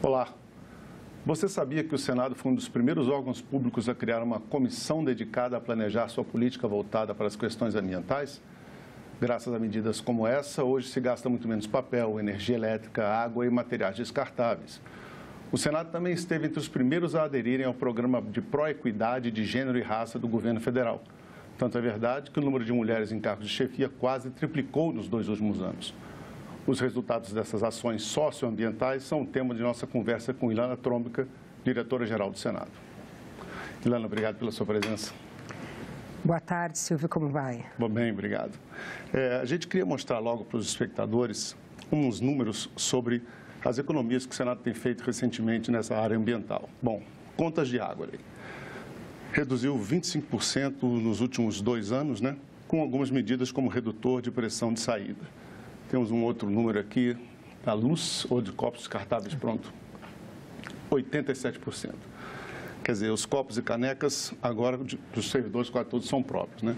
Olá. Você sabia que o Senado foi um dos primeiros órgãos públicos a criar uma comissão dedicada a planejar sua política voltada para as questões ambientais? Graças a medidas como essa, hoje se gasta muito menos papel, energia elétrica, água e materiais descartáveis. O Senado também esteve entre os primeiros a aderirem ao programa de pró-equidade de gênero e raça do governo federal. Tanto é verdade que o número de mulheres em cargos de chefia quase triplicou nos 2 últimos anos. Os resultados dessas ações socioambientais são o tema de nossa conversa com Ilana Trombica, diretora-geral do Senado. Ilana, obrigado pela sua presença. Boa tarde, Silvio, como vai? Bom, bem, obrigado. A gente queria mostrar logo para os espectadores uns números sobre as economias que o Senado tem feito recentemente nessa área ambiental. Bom, contas de água ali. Reduziu 25% nos últimos 2 anos, né? Com algumas medidas como redutor de pressão de saída. Temos um outro número aqui, a luz ou de copos descartáveis, pronto, 87%. Quer dizer, os copos e canecas, agora, dos servidores, quase todos são próprios, né?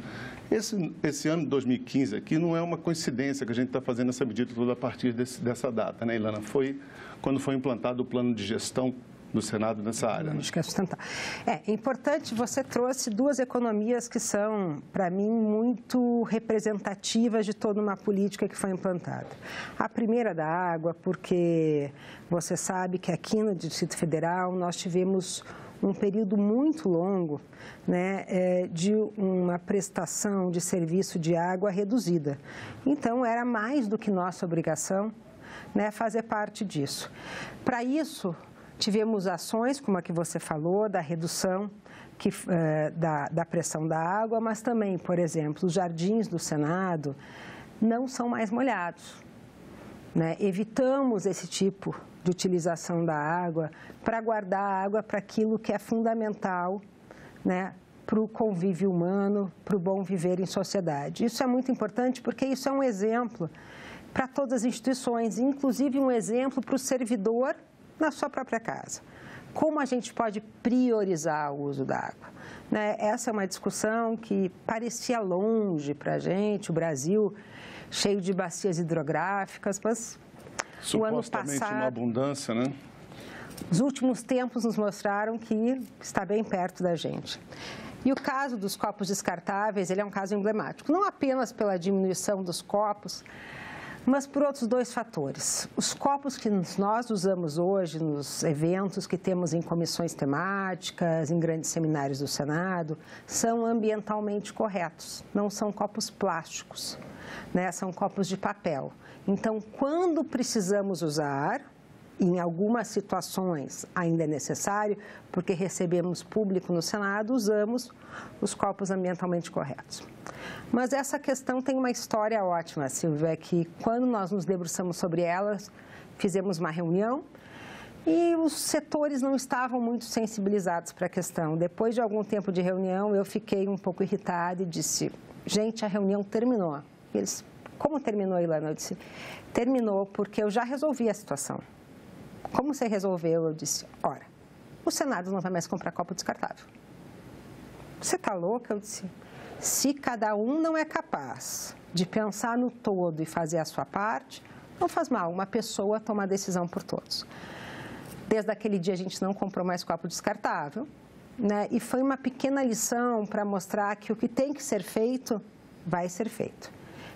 Esse ano de 2015 aqui não é uma coincidência que a gente está fazendo essa medida toda a partir dessa data, né, Ilana? Foi quando foi implantado o plano de gestão do Senado nessa área. Né? Acho que é sustentável. É importante, você trouxe 2 economias que são, para mim, muito representativas de toda uma política que foi implantada. A primeira da água, porque você sabe que aqui no Distrito Federal nós tivemos um período muito longo, né, de uma prestação de serviço de água reduzida. Então, era mais do que nossa obrigação, né, fazer parte disso. Para isso, tivemos ações, como a que você falou, da redução da pressão da água, mas também, por exemplo, os jardins do Senado não são mais molhados, né? Evitamos esse tipo de utilização da água para guardar a água para aquilo que é fundamental, né, para o convívio humano, para o bom viver em sociedade. Isso é muito importante porque isso é um exemplo para todas as instituições, inclusive um exemplo para o servidor na sua própria casa. Como a gente pode priorizar o uso da água? Né? Essa é uma discussão que parecia longe para a gente, o Brasil cheio de bacias hidrográficas, mas o ano passado... Supostamente uma abundância, né? Os últimos tempos nos mostraram que está bem perto da gente. E o caso dos copos descartáveis, ele é um caso emblemático, não apenas pela diminuição dos copos, mas por outros 2 fatores. Os copos que nós usamos hoje nos eventos que temos em comissões temáticas, em grandes seminários do Senado, são ambientalmente corretos, não são copos plásticos, né? São copos de papel. Então, quando precisamos usar, em algumas situações ainda é necessário, porque recebemos público no Senado, usamos os copos ambientalmente corretos. Mas essa questão tem uma história ótima, Silvia, é que quando nós nos debruçamos sobre elas, fizemos uma reunião e os setores não estavam muito sensibilizados para a questão. Depois de algum tempo de reunião, eu fiquei um pouco irritada e disse, gente, a reunião terminou. Eles, como terminou, Ilana? Eu disse, terminou porque eu já resolvi a situação. Como você resolveu? Eu disse, ora, o Senado não vai mais comprar copo descartável. Você está louca? Eu disse, se cada um não é capaz de pensar no todo e fazer a sua parte, não faz mal uma pessoa tomar decisão por todos. Desde aquele dia a gente não comprou mais copo descartável, né? E foi uma pequena lição para mostrar que o que tem que ser feito, vai ser feito.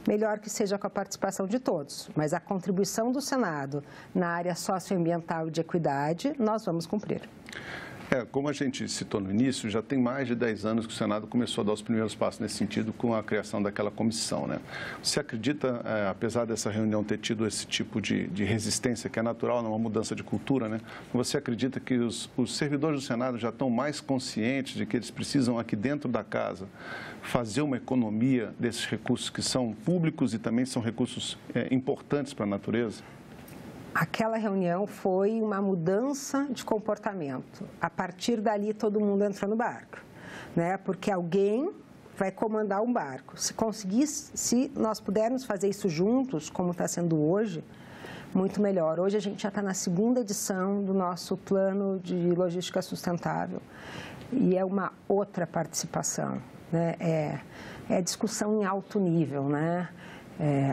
Melhor que seja com a participação de todos, mas a contribuição do Senado na área socioambiental e de equidade, nós vamos cumprir. Como a gente citou no início, já tem mais de 10 anos que o Senado começou a dar os primeiros passos nesse sentido com a criação daquela comissão, né? Você acredita, apesar dessa reunião ter tido esse tipo de resistência, que é natural numa mudança de cultura, né? Você acredita que os servidores do Senado já estão mais conscientes de que eles precisam, aqui dentro da casa, fazer uma economia desses recursos que são públicos e também são recursos importantes para a natureza? Aquela reunião foi uma mudança de comportamento. A partir dali, todo mundo entrou no barco, né? Porque alguém vai comandar um barco. Se nós pudermos fazer isso juntos, como está sendo hoje, muito melhor. Hoje a gente já está na 2ª edição do nosso plano de logística sustentável e é uma outra participação, né? É discussão em alto nível, né?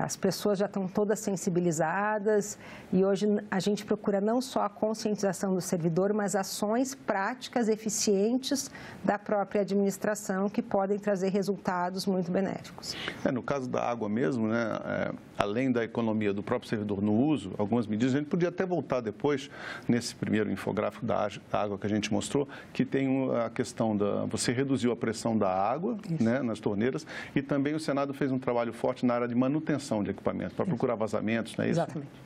As pessoas já estão todas sensibilizadas e hoje a gente procura não só a conscientização do servidor, mas ações práticas, eficientes da própria administração que podem trazer resultados muito benéficos. No caso da água mesmo, né, além da economia do próprio servidor no uso, algumas medidas, a gente podia até voltar depois, nesse primeiro infográfico da água que a gente mostrou, que tem a questão você reduziu a pressão da água, né, nas torneiras, e também o Senado fez um trabalho forte na área de manutenção de equipamentos, para procurar vazamentos, não é isso? Exatamente.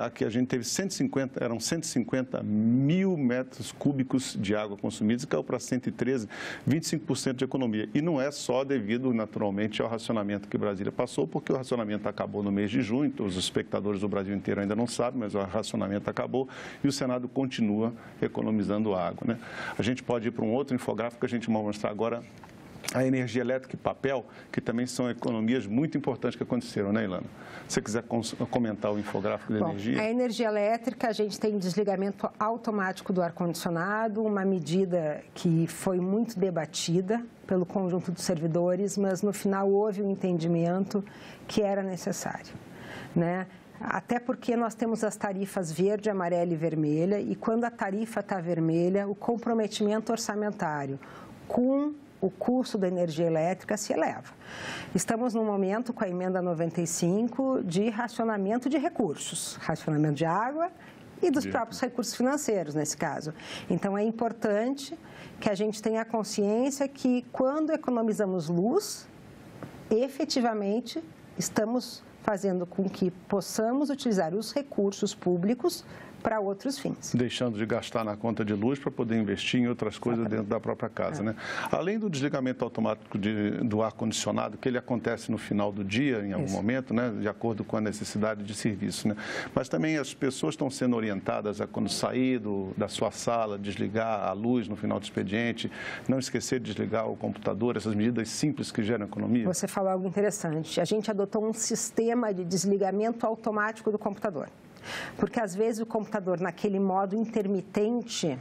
Aqui a gente teve 150 mil metros cúbicos de água consumidos e caiu para 113, 25% de economia. E não é só devido, naturalmente, ao racionamento que Brasília passou, porque o racionamento acabou no mês de junho, os espectadores do Brasil inteiro ainda não sabem, mas o racionamento acabou e o Senado continua economizando água, né? A gente pode ir para um outro infográfico que a gente vai mostrar agora, a energia elétrica e papel, que também são economias muito importantes que aconteceram, né, Ilana? Se você quiser comentar o infográfico da energia. A energia elétrica, a gente tem desligamento automático do ar-condicionado, uma medida que foi muito debatida pelo conjunto dos servidores, mas no final houve um entendimento que era necessário, né? Até porque nós temos as tarifas verde, amarela e vermelha, e quando a tarifa está vermelha, o comprometimento orçamentário com o custo da energia elétrica se eleva. Estamos num momento, com a emenda 95, de racionamento de recursos, racionamento de água e dos próprios recursos financeiros, nesse caso. Então, é importante que a gente tenha consciência que, quando economizamos luz, efetivamente estamos fazendo com que possamos utilizar os recursos públicos para outros fins. Deixando de gastar na conta de luz para poder investir em outras coisas dentro da própria casa, né? Além do desligamento automático do ar-condicionado, que ele acontece no final do dia, em algum momento, né? De acordo com a necessidade de serviço, né? Mas também as pessoas estão sendo orientadas a, quando sair da sua sala, desligar a luz no final do expediente, não esquecer de desligar o computador, essas medidas simples que geram economia. Você falou algo interessante. A gente adotou um sistema de desligamento automático do computador. Porque, às vezes, o computador, naquele modo intermitente,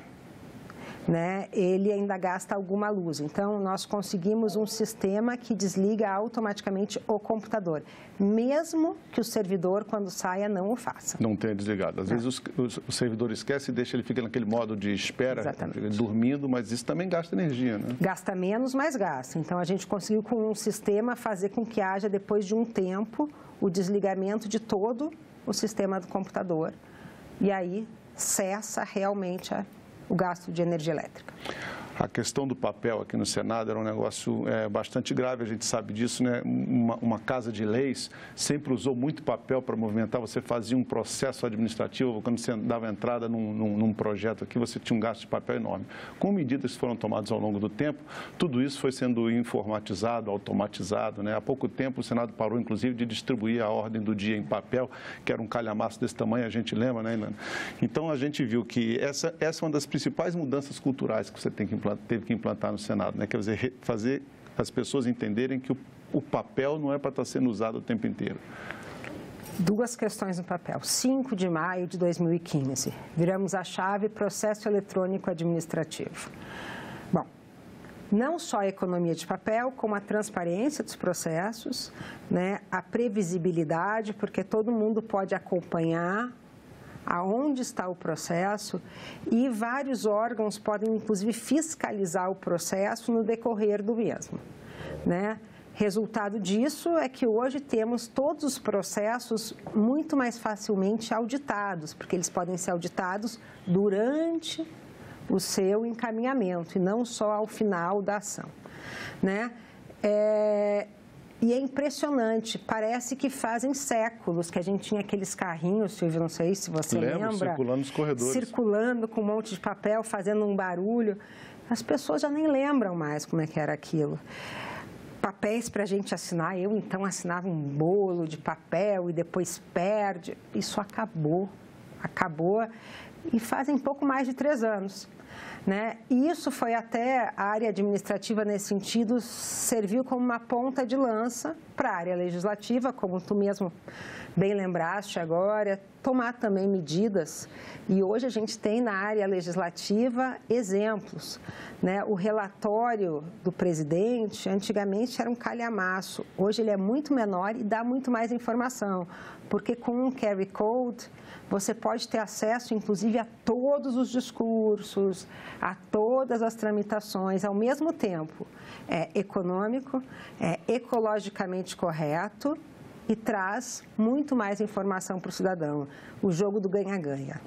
né, ele ainda gasta alguma luz. Então, nós conseguimos um sistema que desliga automaticamente o computador, mesmo que o servidor, quando saia, não o faça. Não tenha desligado. Às vezes, o servidor esquece e deixa ele fica naquele modo de espera, dormindo, mas isso também gasta energia, né? Gasta menos, mas gasta. Então, a gente conseguiu, com um sistema, fazer com que haja, depois de um tempo, o desligamento de todo o sistema do computador, e aí cessa realmente o gasto de energia elétrica. A questão do papel aqui no Senado era um negócio bastante grave, a gente sabe disso, né? Uma casa de leis sempre usou muito papel para movimentar, você fazia um processo administrativo, quando você dava entrada num projeto aqui, você tinha um gasto de papel enorme. Com medidas que foram tomadas ao longo do tempo, tudo isso foi sendo informatizado, automatizado, né? Há pouco tempo o Senado parou, inclusive, de distribuir a ordem do dia em papel, que era um calhamaço desse tamanho, a gente lembra, né, Ilana? Então, a gente viu que essa é uma das principais mudanças culturais que você teve que implantar no Senado, né? Quer dizer, fazer as pessoas entenderem que o papel não é para estar sendo usado o tempo inteiro. Duas questões no papel. 5 de maio de 2015, viramos a chave processo eletrônico administrativo. Bom, não só a economia de papel, como a transparência dos processos, né? A previsibilidade, porque todo mundo pode acompanhar aonde está o processo e vários órgãos podem, inclusive, fiscalizar o processo no decorrer do mesmo, né? Resultado disso é que hoje temos todos os processos muito mais facilmente auditados, porque eles podem ser auditados durante o seu encaminhamento e não só ao final da ação, né? E é impressionante, parece que fazem séculos que a gente tinha aqueles carrinhos, Silvio, não sei se você lembra. Circulando nos corredores. Circulando com um monte de papel, fazendo um barulho. As pessoas já nem lembram mais como é que era aquilo. Papéis para a gente assinar, eu então assinava um bolo de papel e depois perde. Isso acabou. e fazem pouco mais de 3 anos. Né? E isso foi até a área administrativa, nesse sentido, serviu como uma ponta de lança para a área legislativa, como tu mesmo bem lembraste agora, tomar também medidas. E hoje a gente tem na área legislativa exemplos. Né? O relatório do presidente, antigamente era um calhamaço, hoje ele é muito menor e dá muito mais informação, porque com um carry code você pode ter acesso, inclusive, a todos os discursos, a todas as tramitações ao mesmo tempo. É econômico, é ecologicamente correto e traz muito mais informação para o cidadão. O jogo do ganha-ganha.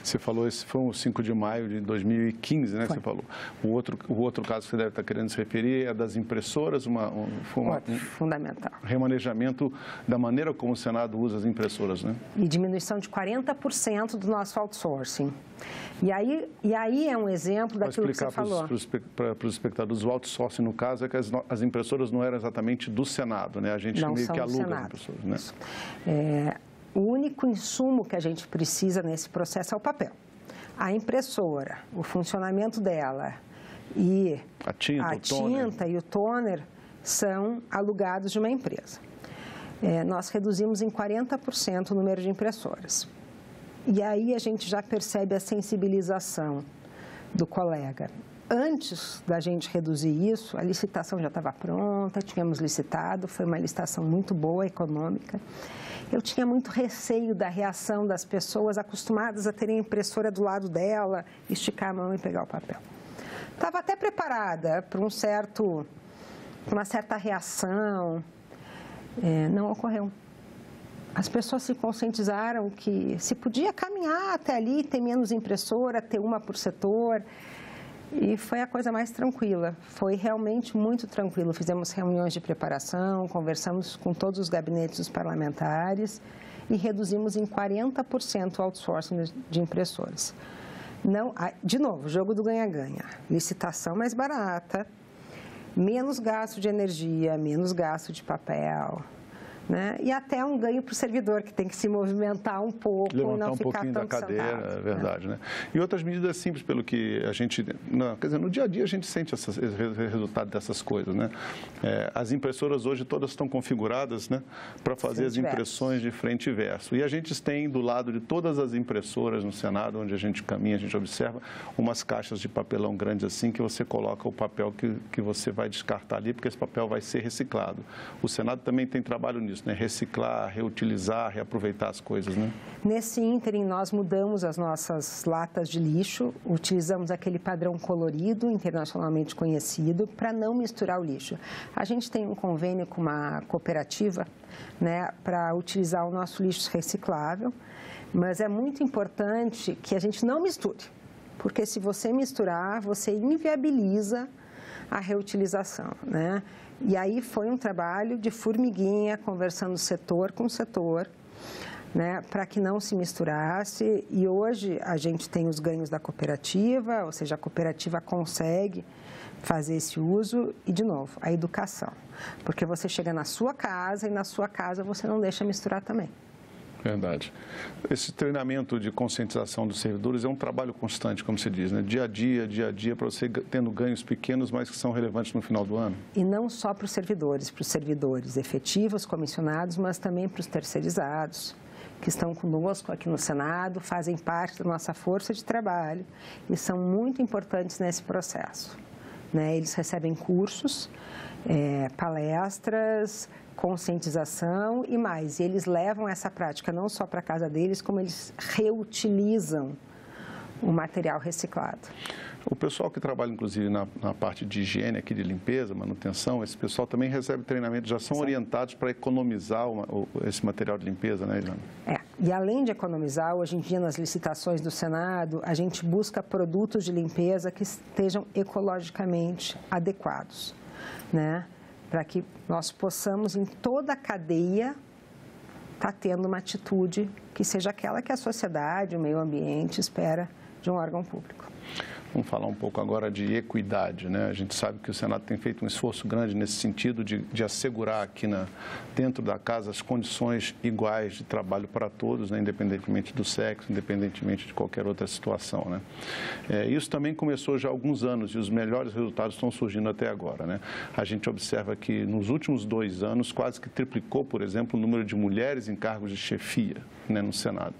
Você falou, esse foi o 5 de maio de 2015, né? Foi. Você falou. O outro caso que você deve estar querendo se referir é das impressoras, fundamental. Remanejamento da maneira como o Senado usa as impressoras, né? E diminuição de 40% do nosso outsourcing. E aí é um exemplo daquilo que você falou. Para os espectadores, o outsourcing, no caso, é que as impressoras não eram exatamente do Senado, né? A gente não meio que aluga as impressoras, né? O único insumo que a gente precisa nesse processo é o papel. A impressora, o funcionamento dela e a tinta e o toner são alugados de uma empresa. Nós reduzimos em 40% o número de impressoras. E aí a gente já percebe a sensibilização do colega. Antes da gente reduzir isso, a licitação já estava pronta, tínhamos licitado, foi uma licitação muito boa, econômica. Eu tinha muito receio da reação das pessoas acostumadas a terem a impressora do lado dela, esticar a mão e pegar o papel. Estava até preparada para uma certa reação, não ocorreu. As pessoas se conscientizaram que se podia caminhar até ali, ter menos impressora, ter uma por setor, e foi a coisa mais tranquila. Foi realmente muito tranquilo. Fizemos reuniões de preparação, conversamos com todos os gabinetes dos parlamentares e reduzimos em 40% o outsourcing de impressoras. Não, de novo, jogo do ganha-ganha. Licitação mais barata, menos gasto de energia, menos gasto de papel. Né? E até um ganho para o servidor, que tem que se movimentar um pouco, levantar não ficar pouquinho da cadeira, sentado, é verdade, né? E outras medidas simples, pelo que a gente... quer dizer, no dia a dia a gente sente esse resultado dessas coisas, né? As impressoras hoje todas estão configuradas, né, para fazer as impressões de frente e verso. E a gente tem do lado de todas as impressoras no Senado, onde a gente caminha, a gente observa umas caixas de papelão grandes assim, que você coloca o papel que você vai descartar ali, porque esse papel vai ser reciclado. O Senado também tem trabalho nisso, né? Reciclar, reutilizar, reaproveitar as coisas, né? Nesse ínterim, nós mudamos as nossas latas de lixo, utilizamos aquele padrão colorido, internacionalmente conhecido, para não misturar o lixo. A gente tem um convênio com uma cooperativa, né, para utilizar o nosso lixo reciclável, mas é muito importante que a gente não misture, porque se você misturar, você inviabiliza a reutilização, né? E aí foi um trabalho de formiguinha, conversando setor com setor, né, para que não se misturasse. E hoje a gente tem os ganhos da cooperativa, ou seja, a cooperativa consegue fazer esse uso. E, de novo, a educação, porque você chega na sua casa e na sua casa você não deixa misturar também. Verdade. Esse treinamento de conscientização dos servidores é um trabalho constante, como se diz, né? Dia a dia, para você tendo ganhos pequenos, mas que são relevantes no final do ano. E não só para os servidores efetivos, comissionados, mas também para os terceirizados, que estão conosco aqui no Senado, fazem parte da nossa força de trabalho e são muito importantes nesse processo, né? Eles recebem cursos, palestras, conscientização e mais. E eles levam essa prática não só para a casa deles, como eles reutilizam o material reciclado. O pessoal que trabalha, inclusive, na parte de higiene, aqui de limpeza, manutenção, esse pessoal também recebe treinamento, já são orientados para economizar esse material de limpeza, né, Ilana? E além de economizar, hoje em dia, nas licitações do Senado, a gente busca produtos de limpeza que estejam ecologicamente adequados, né? Para que nós possamos, em toda a cadeia, estar tendo uma atitude que seja aquela que a sociedade, o meio ambiente espera de um órgão público. Vamos falar um pouco agora de equidade, né? A gente sabe que o Senado tem feito um esforço grande nesse sentido de assegurar aqui dentro da casa as condições iguais de trabalho para todos, né? Independentemente do sexo, independentemente de qualquer outra situação, né? Isso também começou já há alguns anos e os melhores resultados estão surgindo até agora, né? A gente observa que nos últimos 2 anos quase que triplicou, por exemplo, o número de mulheres em cargos de chefia, né, no Senado.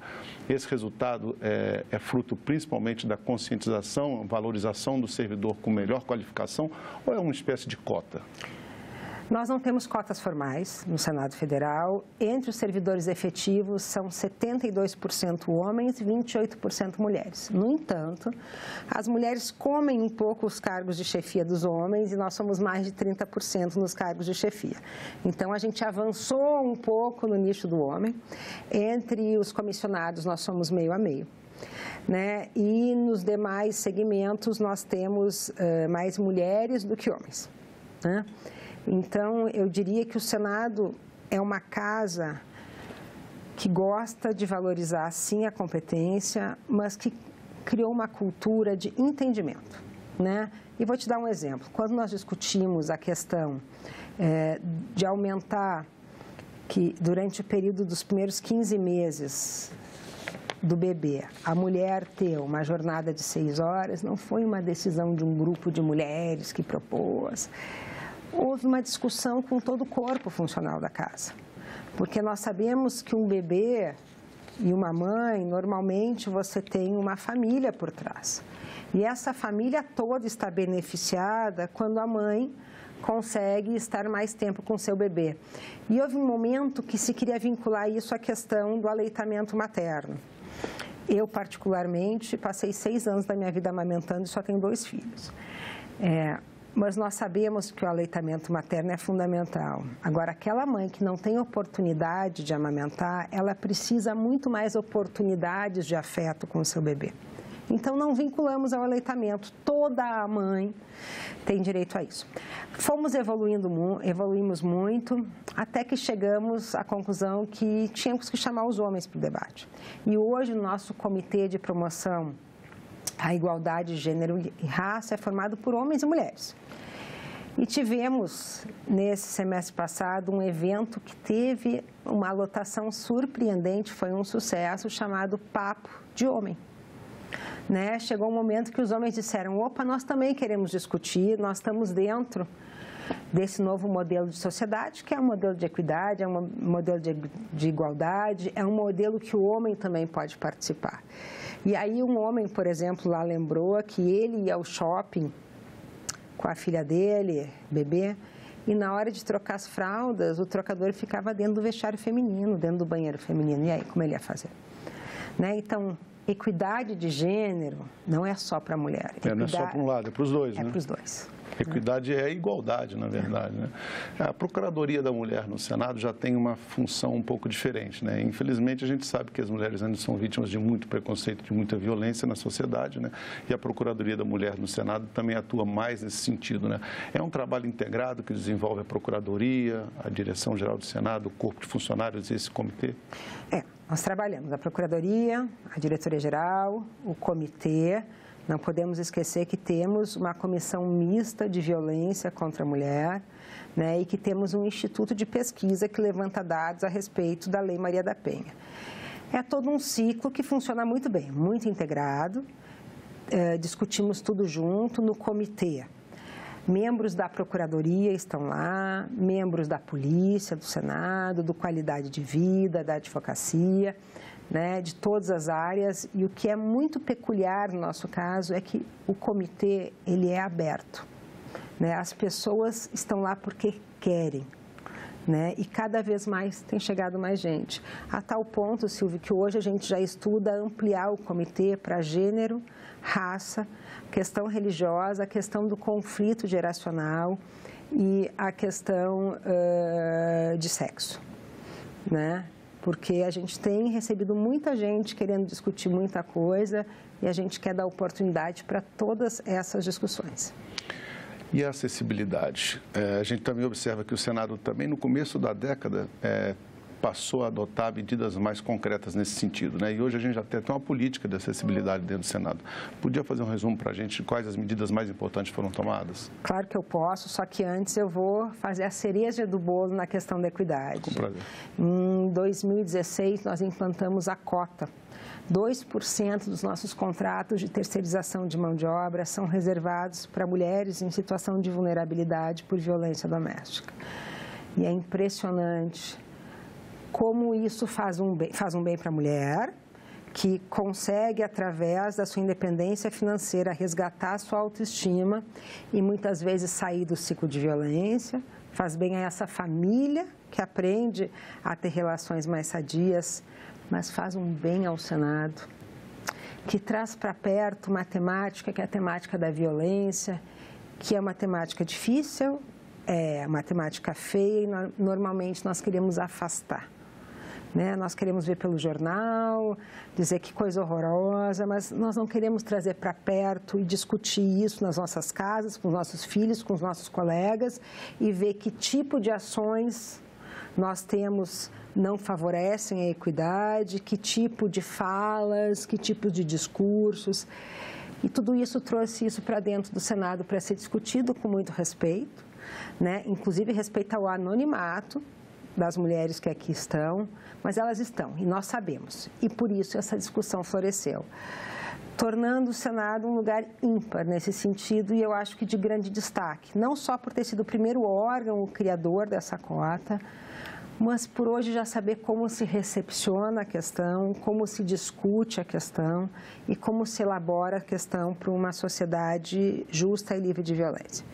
Esse resultado é fruto principalmente da conscientização, valorização do servidor com melhor qualificação ou é uma espécie de cota? Nós não temos cotas formais no Senado Federal. Entre os servidores efetivos, são 72% homens e 28% mulheres. No entanto, as mulheres comem um pouco os cargos de chefia dos homens e nós somos mais de 30% nos cargos de chefia. Então, a gente avançou um pouco no nicho do homem. Entre os comissionados, nós somos meio a meio. Né? E nos demais segmentos, nós temos mais mulheres do que homens, né? Então, eu diria que o Senado é uma casa que gosta de valorizar, sim, a competência, mas que criou uma cultura de entendimento, né? E vou te dar um exemplo. Quando nós discutimos a questão de aumentar, que durante o período dos primeiros 15 meses do bebê, a mulher ter uma jornada de 6 horas, não foi uma decisão de um grupo de mulheres que propôs. Houve uma discussão com todo o corpo funcional da casa, porque nós sabemos que um bebê e uma mãe, normalmente você tem uma família por trás. E essa família toda está beneficiada quando a mãe consegue estar mais tempo com seu bebê. E houve um momento que se queria vincular isso à questão do aleitamento materno. Eu, particularmente, passei 6 anos da minha vida amamentando e só tenho 2 filhos. Mas nós sabemos que o aleitamento materno é fundamental. Agora, aquela mãe que não tem oportunidade de amamentar, ela precisa muito mais oportunidades de afeto com o seu bebê. Então, não vinculamos ao aleitamento. Toda mãe tem direito a isso. Evoluímos muito, até que chegamos à conclusão que tínhamos que chamar os homens para o debate. E hoje, o nosso comitê de promoção à igualdade de gênero e raça é formado por homens e mulheres. E tivemos, nesse semestre passado, um evento que teve uma lotação surpreendente, foi um sucesso, chamado Papo de Homem. Né? Chegou um momento que os homens disseram, opa, nós também queremos discutir, nós estamos dentro desse novo modelo de sociedade, que é um modelo de equidade, é um modelo de igualdade, é um modelo que o homem também pode participar. E aí um homem, por exemplo, lá lembrou que ele ia ao shopping com a filha dele, bebê, e na hora de trocar as fraldas, o trocador ficava dentro do vestiário feminino, dentro do banheiro feminino. E aí, como ele ia fazer? Né? Então, equidade de gênero não é só para a mulher. Não é só para um lado, é para os dois, né? É para os dois. Equidade é igualdade, na verdade, né? A Procuradoria da Mulher no Senado já tem uma função um pouco diferente, né? Infelizmente, a gente sabe que as mulheres ainda são vítimas de muito preconceito, de muita violência na sociedade, né? E a Procuradoria da Mulher no Senado também atua mais nesse sentido, né? É um trabalho integrado que desenvolve a Procuradoria, a Direção-Geral do Senado, o Corpo de Funcionários e esse comitê? Nós trabalhamos a Procuradoria, a Diretoria-Geral, o comitê. Não podemos esquecer que temos uma comissão mista de violência contra a mulher, né, e que temos um instituto de pesquisa que levanta dados a respeito da Lei Maria da Penha. É todo um ciclo que funciona muito bem, muito integrado, discutimos tudo junto no comitê. Membros da Procuradoria estão lá, membros da Polícia, do Senado, do Qualidade de Vida, da Advocacia, né, de todas as áreas, e o que é muito peculiar no nosso caso é que o comitê ele é aberto, né? As pessoas estão lá porque querem, né? E cada vez mais tem chegado mais gente, a tal ponto, Silvio, que hoje a gente já estuda ampliar o comitê para gênero, raça, questão religiosa, a questão do conflito geracional e a questão de sexo, né? Porque a gente tem recebido muita gente querendo discutir muita coisa e a gente quer dar oportunidade para todas essas discussões. E a acessibilidade? A gente também observa que o Senado também no começo da década passou a adotar medidas mais concretas nesse sentido, né? E hoje a gente já tem até uma política de acessibilidade dentro do Senado. Podia fazer um resumo para a gente de quais as medidas mais importantes foram tomadas? Claro que eu posso, só que antes eu vou fazer a cereja do bolo na questão da equidade. Com prazer. Em 2016, nós implantamos a cota. 2% dos nossos contratos de terceirização de mão de obra são reservados para mulheres em situação de vulnerabilidade por violência doméstica. E é impressionante como isso faz um bem para a mulher, que consegue, através da sua independência financeira, resgatar a sua autoestima e muitas vezes sair do ciclo de violência. Faz bem a essa família que aprende a ter relações mais sadias, mas faz um bem ao Senado, que traz para perto uma temática que é a temática da violência, que é uma temática difícil, é uma temática feia e normalmente nós queremos afastar. Né? Nós queremos ver pelo jornal, dizer que coisa horrorosa, mas nós não queremos trazer para perto e discutir isso nas nossas casas, com os nossos filhos, com os nossos colegas e ver que tipo de ações nós temos não favorecem a equidade, que tipo de falas, que tipo de discursos. E tudo isso trouxe isso para dentro do Senado para ser discutido com muito respeito, né? Inclusive respeito ao anonimato das mulheres que aqui estão, mas elas estão, e nós sabemos. E por isso essa discussão floresceu, tornando o Senado um lugar ímpar nesse sentido, e eu acho que de grande destaque, não só por ter sido o primeiro órgão, o criador dessa cota, mas por hoje já saber como se recepciona a questão, como se discute a questão e como se elabora a questão para uma sociedade justa e livre de violência.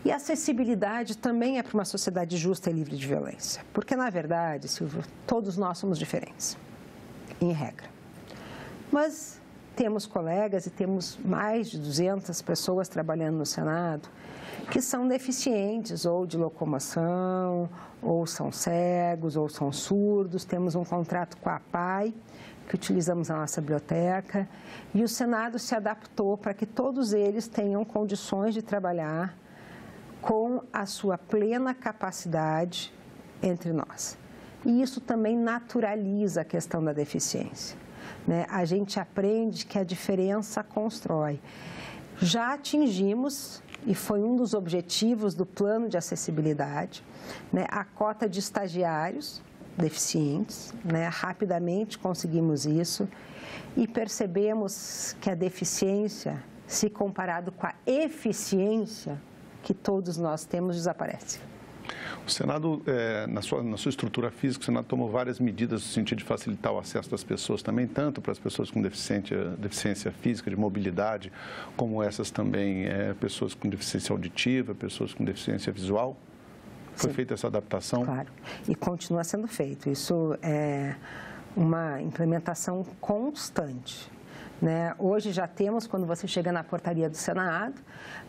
E a acessibilidade também é para uma sociedade justa e livre de violência, porque, na verdade, Silvio, todos nós somos diferentes, em regra. Mas temos colegas e temos mais de 200 pessoas trabalhando no Senado que são deficientes ou de locomoção, ou são cegos, ou são surdos. Temos um contrato com a APAI, que utilizamos na nossa biblioteca, e o Senado se adaptou para que todos eles tenham condições de trabalhar com a sua plena capacidade entre nós. E isso também naturaliza a questão da deficiência, né? A gente aprende que a diferença constrói. Já atingimos, e foi um dos objetivos do plano de acessibilidade, né, a cota de estagiários deficientes, né? Rapidamente conseguimos isso e percebemos que a deficiência, se comparado com a eficiência que todos nós temos, desaparece. O Senado, na sua estrutura física, o Senado tomou várias medidas no sentido de facilitar o acesso das pessoas também, tanto para as pessoas com deficiência física, de mobilidade, como essas também, pessoas com deficiência auditiva, pessoas com deficiência visual. Foi feita essa adaptação? Claro, e continua sendo feito. Isso é uma implementação constante, né? Hoje já temos, quando você chega na portaria do Senado,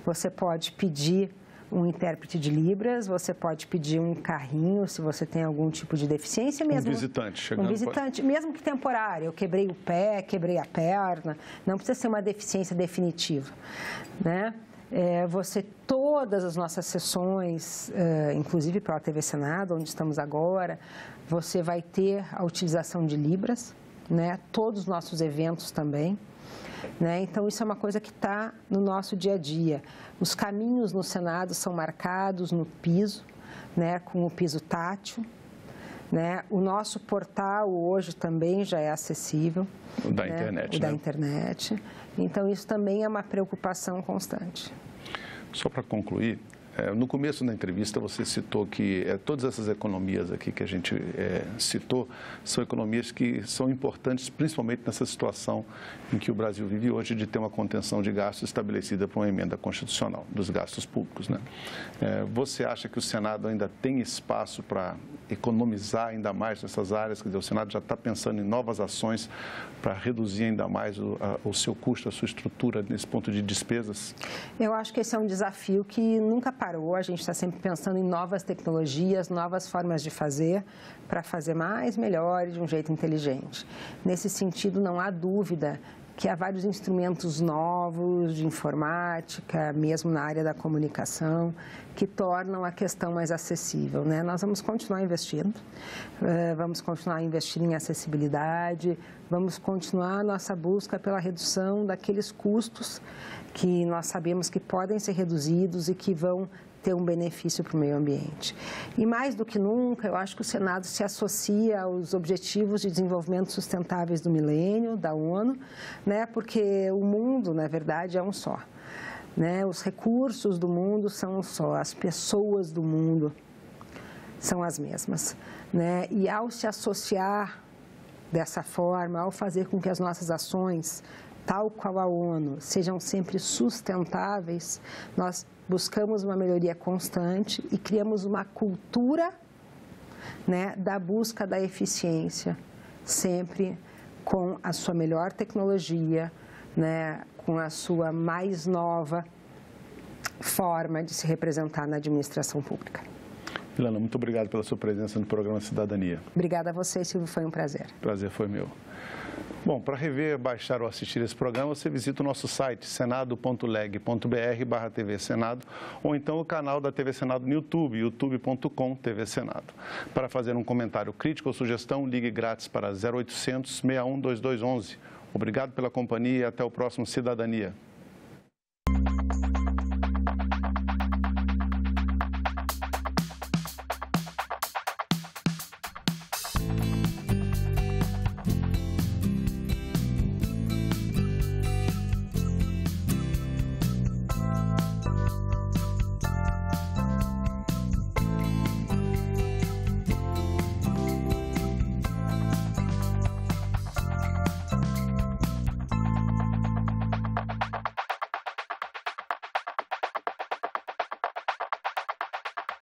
você pode pedir um intérprete de Libras, você pode pedir um carrinho se você tem algum tipo de deficiência mesmo. Um visitante chegando. Um visitante, mesmo que temporário. Eu quebrei o pé, quebrei a perna, não precisa ser uma deficiência definitiva, né? Todas as nossas sessões, inclusive pela TV Senado, onde estamos agora, você vai ter a utilização de Libras, né? Todos os nossos eventos também. Né? Então, isso é uma coisa que está no nosso dia a dia. Os caminhos no Senado são marcados no piso, né? Com o piso tátil. Né? O nosso portal hoje também já é acessível. O da internet, o né? da internet. Então, isso também é uma preocupação constante. Só para concluir, no começo da entrevista você citou que todas essas economias aqui que a gente citou são economias que são importantes, principalmente nessa situação em que o Brasil vive hoje, de ter uma contenção de gastos estabelecida por uma emenda constitucional dos gastos públicos, né? Você acha que o Senado ainda tem espaço para economizar ainda mais nessas áreas? Quer dizer, o Senado já está pensando em novas ações para reduzir ainda mais o seu custo, a sua estrutura nesse ponto de despesas? Eu acho que esse é um desafio que nunca parou. A gente está sempre pensando em novas tecnologias, novas formas de fazer, para fazer mais, melhor e de um jeito inteligente. Nesse sentido, não há dúvida que há vários instrumentos novos de informática, mesmo na área da comunicação, que tornam a questão mais acessível, né? Nós vamos continuar investindo em acessibilidade, vamos continuar a nossa busca pela redução daqueles custos que nós sabemos que podem ser reduzidos e que vão ter um benefício para o meio ambiente. E mais do que nunca, eu acho que o Senado se associa aos Objetivos de Desenvolvimento Sustentáveis do Milênio, da ONU, né? Porque o mundo, na verdade, é um só. Né? Os recursos do mundo são um só, as pessoas do mundo são as mesmas. Né? E ao se associar dessa forma, ao fazer com que as nossas ações, tal qual a ONU, sejam sempre sustentáveis, nós buscamos uma melhoria constante e criamos uma cultura, né, da busca da eficiência, sempre com a sua melhor tecnologia, né, com a sua mais nova forma de se representar na administração pública. Ilana, muito obrigado pela sua presença no programa Cidadania. Obrigada a você, Silvio, foi um prazer. Prazer foi meu. Bom, para rever, baixar ou assistir esse programa, você visita o nosso site senado.leg.br/TV Senado ou então o canal da TV Senado no YouTube, youtube.com/TV Senado. Para fazer um comentário crítico ou sugestão, ligue grátis para 0800 61 2211. Obrigado pela companhia e até o próximo Cidadania.